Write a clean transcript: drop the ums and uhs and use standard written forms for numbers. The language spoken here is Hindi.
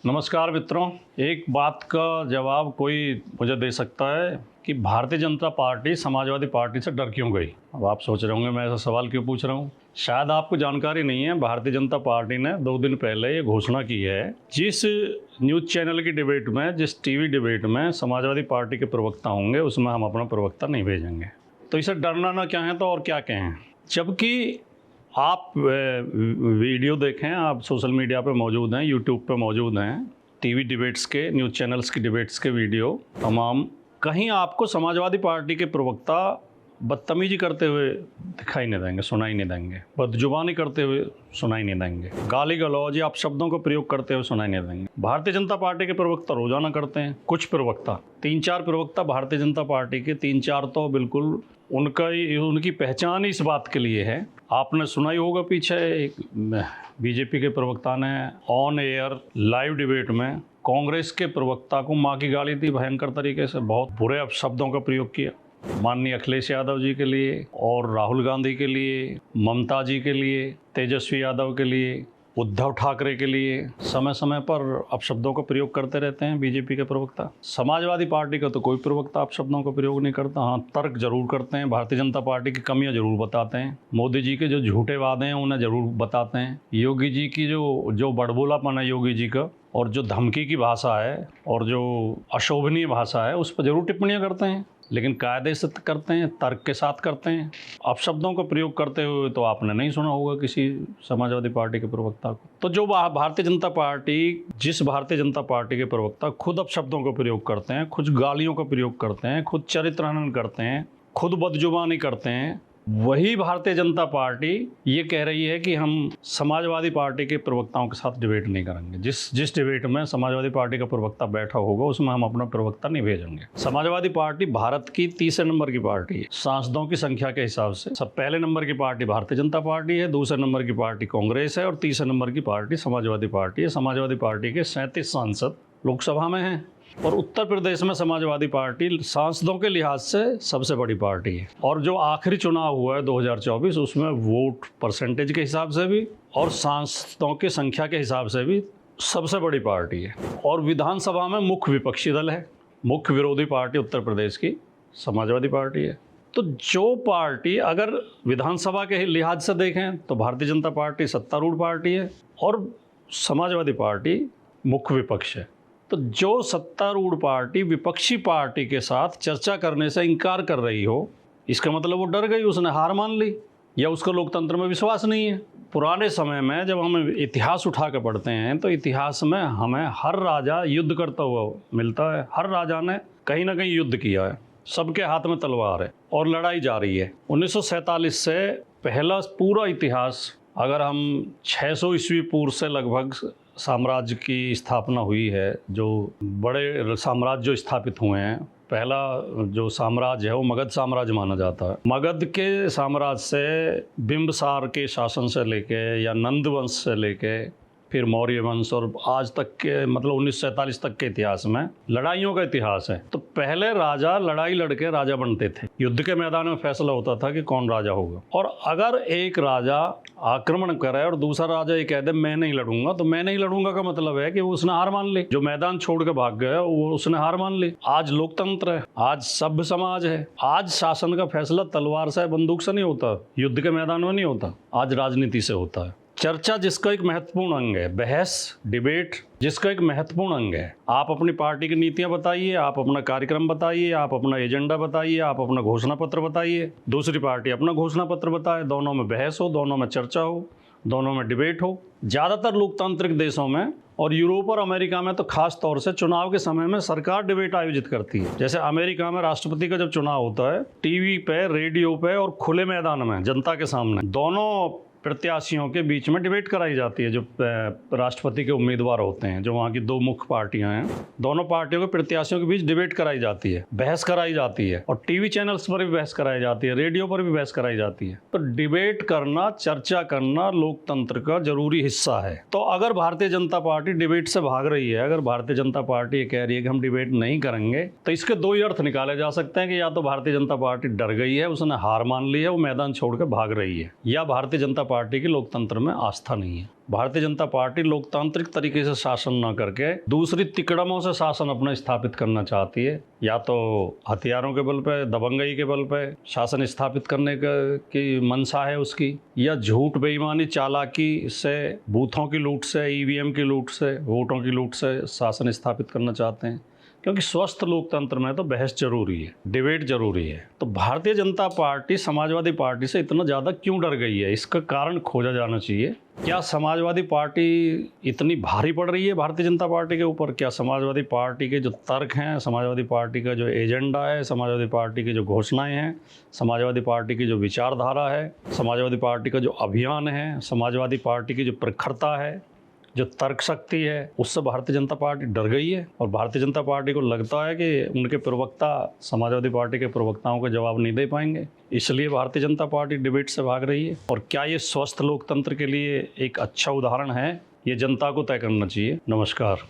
नमस्कार मित्रों। एक बात का जवाब कोई मुझे दे सकता है कि भारतीय जनता पार्टी समाजवादी पार्टी से डर क्यों गई। अब आप सोच रहे होंगे मैं ऐसा सवाल क्यों पूछ रहा हूँ। शायद आपको जानकारी नहीं है, भारतीय जनता पार्टी ने 2 दिन पहले ये घोषणा की है, जिस न्यूज़ चैनल की डिबेट में, जिस टीवी डिबेट में समाजवादी पार्टी के प्रवक्ता होंगे उसमें हम अपना प्रवक्ता नहीं भेजेंगे। तो इसे डरना ना क्या है तो और क्या कहें। जबकि आप वीडियो देखें, आप सोशल मीडिया पे मौजूद हैं, यूट्यूब पे मौजूद हैं, टीवी डिबेट्स के, न्यूज़ चैनल्स की डिबेट्स के वीडियो तमाम, कहीं आपको समाजवादी पार्टी के प्रवक्ता बदतमीजी करते हुए दिखाई नहीं देंगे, सुनाई नहीं देंगे, बदजुबानी करते हुए सुनाई नहीं देंगे, गाली गलौज या अपशब्दों का प्रयोग करते हुए सुनाई नहीं देंगे। भारतीय जनता पार्टी के प्रवक्ता रोजाना करते हैं, कुछ प्रवक्ता, 3-4 प्रवक्ता भारतीय जनता पार्टी के, 3-4 तो बिल्कुल उनकी पहचान इस बात के लिए है। आपने सुना ही होगा, पीछे एक बीजेपी के प्रवक्ता ने ऑन एयर लाइव डिबेट में कांग्रेस के प्रवक्ता को माँ की गाली दी, भयंकर तरीके से बहुत बुरे अपशब्दों का प्रयोग किया माननीय अखिलेश यादव जी के लिए और राहुल गांधी के लिए, ममता जी के लिए, तेजस्वी यादव के लिए, उद्धव ठाकरे के लिए समय समय पर अपशब्दों का प्रयोग करते रहते हैं बीजेपी के प्रवक्ता। समाजवादी पार्टी का तो कोई प्रवक्ता अपशब्दों का प्रयोग नहीं करता। हाँ, तर्क जरूर करते हैं, भारतीय जनता पार्टी की कमियां जरूर बताते हैं, मोदी जी के जो झूठे वादे हैं उन्हें जरूर बताते हैं, योगी जी की जो बड़बोलापन है योगी जी का, और जो धमकी की भाषा है और जो अशोभनीय भाषा है उस पर जरूर टिप्पणियाँ करते हैं, लेकिन कायदे से करते हैं, तर्क के साथ करते हैं। अपशब्दों का प्रयोग करते हुए तो आपने नहीं सुना होगा किसी समाजवादी पार्टी के प्रवक्ता को। तो जो भारतीय जनता पार्टी, जिस भारतीय जनता पार्टी के प्रवक्ता खुद अपशब्दों का प्रयोग करते हैं, खुद गालियों का प्रयोग करते हैं, खुद चरित्र हनन करते हैं, खुद बदजुबानी करते हैं, वही भारतीय जनता पार्टी ये कह रही है कि हम समाजवादी पार्टी के प्रवक्ताओं के साथ डिबेट नहीं करेंगे। जिस डिबेट में समाजवादी पार्टी का प्रवक्ता बैठा होगा उसमें हम अपना प्रवक्ता नहीं भेजेंगे। समाजवादी पार्टी भारत की तीसरे नंबर की पार्टी है सांसदों की संख्या के हिसाब से। सब पहले नंबर की पार्टी भारतीय जनता पार्टी है, दूसरे नंबर की पार्टी कांग्रेस है और तीसरे नंबर की पार्टी समाजवादी पार्टी है। समाजवादी पार्टी के 37 सांसद लोकसभा में हैं और उत्तर प्रदेश में समाजवादी पार्टी सांसदों के लिहाज से सबसे बड़ी पार्टी है। और जो आखिरी चुनाव हुआ है 2024 उसमें वोट परसेंटेज के हिसाब से भी और सांसदों की संख्या के हिसाब से भी सबसे बड़ी पार्टी है। और विधानसभा में मुख्य विपक्षी दल है, मुख्य विरोधी पार्टी उत्तर प्रदेश की समाजवादी पार्टी है। तो जो पार्टी, अगर विधानसभा के लिहाज से देखें तो भारतीय जनता पार्टी सत्तारूढ़ पार्टी है और समाजवादी पार्टी मुख्य विपक्ष है। तो जो सत्तारूढ़ पार्टी विपक्षी पार्टी के साथ चर्चा करने से इनकार कर रही हो, इसका मतलब वो डर गई, उसने हार मान ली या उसका लोकतंत्र में विश्वास नहीं है। पुराने समय में जब हम इतिहास उठा के पढ़ते हैं तो इतिहास में हमें हर राजा युद्ध करता हुआ मिलता है। हर राजा ने कहीं ना कहीं युद्ध किया है, सबके हाथ में तलवार है और लड़ाई जारी है। 1947 से पहला पूरा इतिहास, अगर हम 600 ईस्वी पूर्व से लगभग साम्राज्य की स्थापना हुई है, जो बड़े साम्राज्य जो स्थापित हुए हैं, पहला जो साम्राज्य है वो मगध साम्राज्य माना जाता है। मगध के साम्राज्य से बिंबसार के शासन से लेके या नंद वंश से लेके फिर मौर्य वंश और आज तक के, मतलब 1947 तक के इतिहास में लड़ाइयों का इतिहास है। तो पहले राजा लड़ाई लड़के राजा बनते थे, युद्ध के मैदान में फैसला होता था कि कौन राजा होगा। और अगर एक राजा आक्रमण करे और दूसरा राजा ये कह दे मैं नहीं लड़ूंगा, तो मैं नहीं लड़ूंगा का मतलब है कि उसने हार मान ली। जो मैदान छोड़ के भाग गया वो उसने हार मान ली। आज लोकतंत्र है, आज सभ्य समाज है, आज शासन का फैसला तलवार से, बंदूक से नहीं होता, युद्ध के मैदान में नहीं होता, आज राजनीति से होता है। चर्चा जिसका एक महत्वपूर्ण अंग है, बहस, डिबेट जिसका एक महत्वपूर्ण अंग है। आप अपनी पार्टी की नीतियां बताइए, आप अपना कार्यक्रम बताइए, आप अपना एजेंडा बताइए, आप अपना घोषणा पत्र बताइए, दूसरी पार्टी अपना घोषणा पत्र बताए, दोनों में बहस हो, दोनों में चर्चा हो, दोनों में डिबेट हो। ज़्यादातर लोकतांत्रिक देशों में और यूरोप और अमेरिका में तो खास तौर से चुनाव के समय में सरकार डिबेट आयोजित करती है। जैसे अमेरिका में राष्ट्रपति का जब चुनाव होता है, टीवी पे, रेडियो पे और खुले मैदान में जनता के सामने दोनों प्रत्याशियों के बीच में डिबेट कराई जाती है। जो राष्ट्रपति के उम्मीदवार होते हैं, जो वहाँ की 2 मुख्य पार्टियां हैं, दोनों पार्टियों के प्रत्याशियों के बीच डिबेट कराई जाती है, बहस कराई जाती है और टीवी चैनल्स पर भी बहस कराई जाती है, रेडियो पर भी बहस कराई जाती है। तो डिबेट करना, चर्चा करना लोकतंत्र का जरूरी हिस्सा है। तो अगर भारतीय जनता पार्टी डिबेट से भाग रही है, अगर भारतीय जनता पार्टी ये कह रही है कि हम डिबेट नहीं करेंगे, तो इसके 2 ही अर्थ निकाले जा सकते हैं कि या तो भारतीय जनता पार्टी डर गई है, उसने हार मान ली है, वो मैदान छोड़ के भाग रही है, या भारतीय जनता पार्टी की लोकतंत्र में आस्था नहीं है। भारतीय जनता पार्टी लोकतांत्रिक तरीके से शासन न करके दूसरी तिकड़मों से शासन अपना स्थापित करना चाहती है। या तो हथियारों के बल पे, दबंगई के बल पे शासन स्थापित करने की मंशा है उसकी, या झूठ, बेईमानी, चालाकी से, बूथों की लूट से, ईवीएम की लूट से, वोटों की लूट से शासन स्थापित करना चाहते हैं। क्योंकि स्वस्थ लोकतंत्र में तो बहस जरूरी है, डिबेट जरूरी है। तो भारतीय जनता पार्टी समाजवादी पार्टी से इतना ज़्यादा क्यों डर गई है, इसका कारण खोजा जाना चाहिए। क्या समाजवादी पार्टी इतनी भारी पड़ रही है भारतीय जनता पार्टी के ऊपर? क्या समाजवादी पार्टी के जो तर्क हैं, समाजवादी पार्टी का जो एजेंडा है, समाजवादी पार्टी की जो घोषणाएं हैं, समाजवादी पार्टी की जो विचारधारा है, समाजवादी पार्टी का जो अभियान है, समाजवादी पार्टी की जो प्रखरता है, जो तर्क शक्ति है, उससे भारतीय जनता पार्टी डर गई है? और भारतीय जनता पार्टी को लगता है कि उनके प्रवक्ता समाजवादी पार्टी के प्रवक्ताओं को जवाब नहीं दे पाएंगे, इसलिए भारतीय जनता पार्टी डिबेट से भाग रही है। और क्या ये स्वस्थ लोकतंत्र के लिए एक अच्छा उदाहरण है? ये जनता को तय करना चाहिए। नमस्कार।